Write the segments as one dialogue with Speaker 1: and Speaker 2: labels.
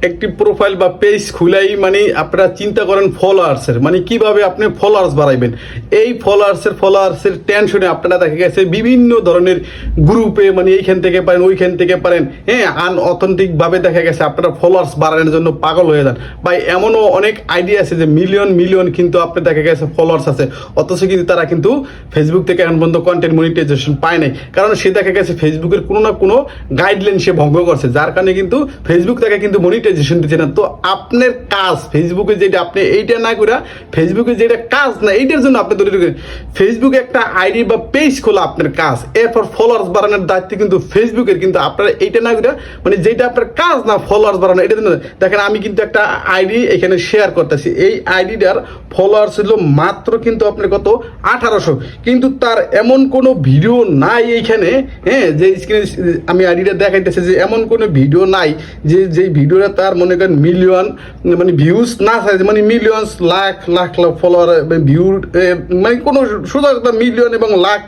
Speaker 1: একটি প্রোফাইল বা পেজ খুলাই মানে আপনারা চিন্তা করেন ফলোয়ার্সের, মানে কিভাবে আপনি ফলোয়ার্স বাড়াইবেন। এই ফলোয়ার্সের টেনশনে আপনারা দেখা গেছে বিভিন্ন ধরনের গ্রুপে মানে এইখান থেকে পারেন ওইখান থেকে পারেন, হ্যাঁ, আনঅথেন্টিকভাবে দেখা গেছে আপনারা ফলোয়ার্স বাড়ানোর জন্য পাগল হয়ে যান। বা এমনও অনেক আইডিয়া আছে যে মিলিয়ন কিন্তু আপনার দেখা গেছে ফলোয়ার্স আছে, অথচ কিন্তু তারা কিন্তু ফেসবুক থেকে এখন পর্যন্ত কন্টেন্ট মনিটাইজেশন পায় নাই, কারণ সে দেখা গেছে ফেসবুকের কোনো না কোনো গাইডলাইন সে ভঙ্গ করছে, যার কারণে কিন্তু ফেসবুক তাকে কিন্তু মনিটাইজেশন দিচ্ছে না। তো আপনার কাজ ফেসবুকে যেটা আপনি এইটা না করে ফেসবুকে যেটা কাজ না এইটার জন্য আপনি তৈরি করেন। ফেসবুকে একটা আইডি বা পেজ খোলা আপনার কাজ, এরপর ফলোয়ার্স বাড়ানোর দায়িত্ব কিন্তু ফেসবুকের, কিন্তু আপনারা এইটা না করে মানে যেটা আপনার কাজ না ফলোয়ার্স বাড়ানো এটা জন্য। দেখেন আমি কিন্তু একটা আইডি এখানে শেয়ার করতেছি, এই আইডিটার ফলোয়ার্স ছিল মাত্র কিন্তু আপনার কত 1800, কিন্তু তার এমন কোনো ভিডিও নাই এইখানে, হ্যাঁ, যে স্ক্রিনে আমি আইডিটা দেখাইতেছি যে এমন কোনো ভিডিও নাই যে ভিডিওটা তার মনে করেন মিলিয়ন মানে ভিউজ না চাইছে, মানে মিলিয়নস লাখ ফলোয়ার ভিউ, মানে কোনো সোজা কথা মিলিয়ন এবং লাখ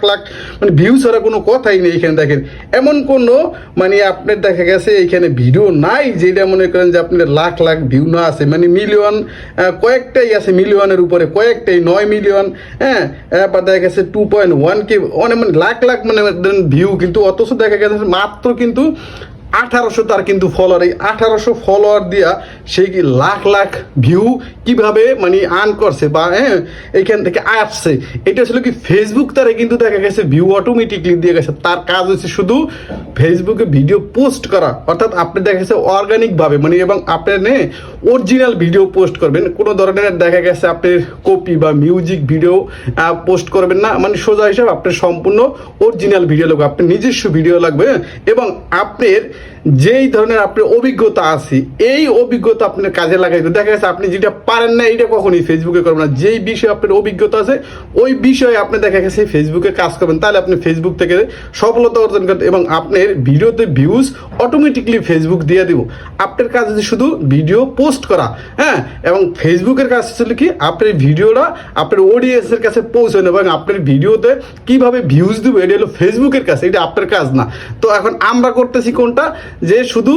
Speaker 1: মানে ভিউ ছাড়া কোনো কথাই নেই এখানে। দেখেন এমন কোনো মানে আপনার দেখা গেছে এইখানে ভিডিও নাই যেটা মনে করেন যে আপনার লাখ ভিউ না আছে, মানে মিলিয়ন কয়েকটাই আছে, মিলিয়নের উপরে কয়েকটাই 9 মিলিয়ন, হ্যাঁ, এরপর দেখা গেছে 2.1K, অনেক মানে লাখ মানে ভিউ, কিন্তু অথচ দেখা গেছে মাত্র কিন্তু 1800 তার কিন্তু ফলোয়ার। এই 1800 ফলোয়ার দিয়া সে কি লাখ ভিউ কিভাবে মানে আর্ন করছে বা হ্যাঁ এইখান থেকে আসছে, এটা ছিল কি ফেসবুক তারে কিন্তু দেখা গেছে ভিউ অটোমেটিকলি দিয়ে গেছে। তার কাজ হচ্ছে শুধু ফেসবুকে ভিডিও পোস্ট করা, অর্থাৎ আপনি দেখা গেছে অর্গানিকভাবে মানে এবং আপনার অরিজিনাল ভিডিও পোস্ট করবেন, কোনো ধরনের দেখা গেছে আপনার কপি বা মিউজিক ভিডিও পোস্ট করবেন না, মানে সোজা হিসাবে আপনার সম্পূর্ণ অরিজিনাল ভিডিও লাগবে, আপনার নিজস্ব ভিডিও লাগবে, এবং আপনার যেই ধরনের আপনার অভিজ্ঞতা আছে এই অভিজ্ঞতা আপনার কাজে লাগাইতে। দেখা গেছে আপনি যেটা পারেন না এইটা কখনই ফেসবুকে করবেন না, যেই বিষয়ে আপনার অভিজ্ঞতা আছে ওই বিষয়ে আপনি দেখা গেছে ফেসবুকে কাজ করবেন, তাহলে আপনি ফেসবুক থেকে সফলতা অর্জন করতে এবং আপনার ভিডিওতে ভিউজ অটোমেটিকলি ফেসবুক দিয়ে দিব। আপনার কাজ হচ্ছে শুধু ভিডিও পোস্ট করা, হ্যাঁ, এবং ফেসবুকের কাজ ছিল কি আপনার ভিডিওটা আপনার অডিয়েন্সের কাছে পৌঁছানো এবং আপনার ভিডিওতে কিভাবে ভিউজ দিব এটা হলো ফেসবুকের কাছে, এটা আপনার কাজ না। তো এখন আমরা করতেছি কোনটা, যে শুধু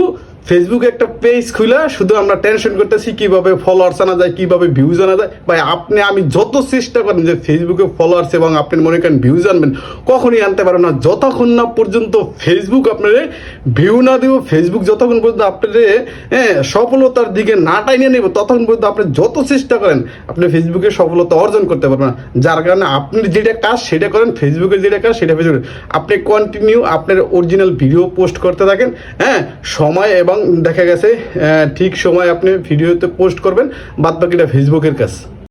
Speaker 1: ফেসবুকে একটা পেজ খুলে শুধু আমরা টেনশন করতেছি কিভাবে ফলোয়ার্স আনা যায়, কিভাবে ভিউজ আনা যায়। ভাই আপনি আমি যত চেষ্টা করেন যে ফেসবুকে ফলোয়ার্স এবং আপনি মনে করেন ভিউজ আনবেন, কখনই আনতে পারেন না যতক্ষণ না পর্যন্ত ফেসবুক আপনারে ভিউ না দিব, ফেসবুক যতক্ষণ পর্যন্ত আপনারে সফলতার দিকে না টাইনে নেব, ততক্ষণ পর্যন্ত আপনি যত চেষ্টা করেন আপনি ফেসবুকে সফলতা অর্জন করতে পারবেন না। যার কারণে আপনি যেটা কাজ সেটা করেন, ফেসবুকের যেটা কাজ সেটা ফেসবুকে আপনি কন্টিনিউ আপনার অরিজিনাল ভিডিও পোস্ট করতে থাকেন, হ্যাঁ, সময় এবং দেখা গেছে ঠিক সময় আপনি ভিডিওতে পোস্ট করবেন, বাদ বাকিটা ফেসবুকের কাজ।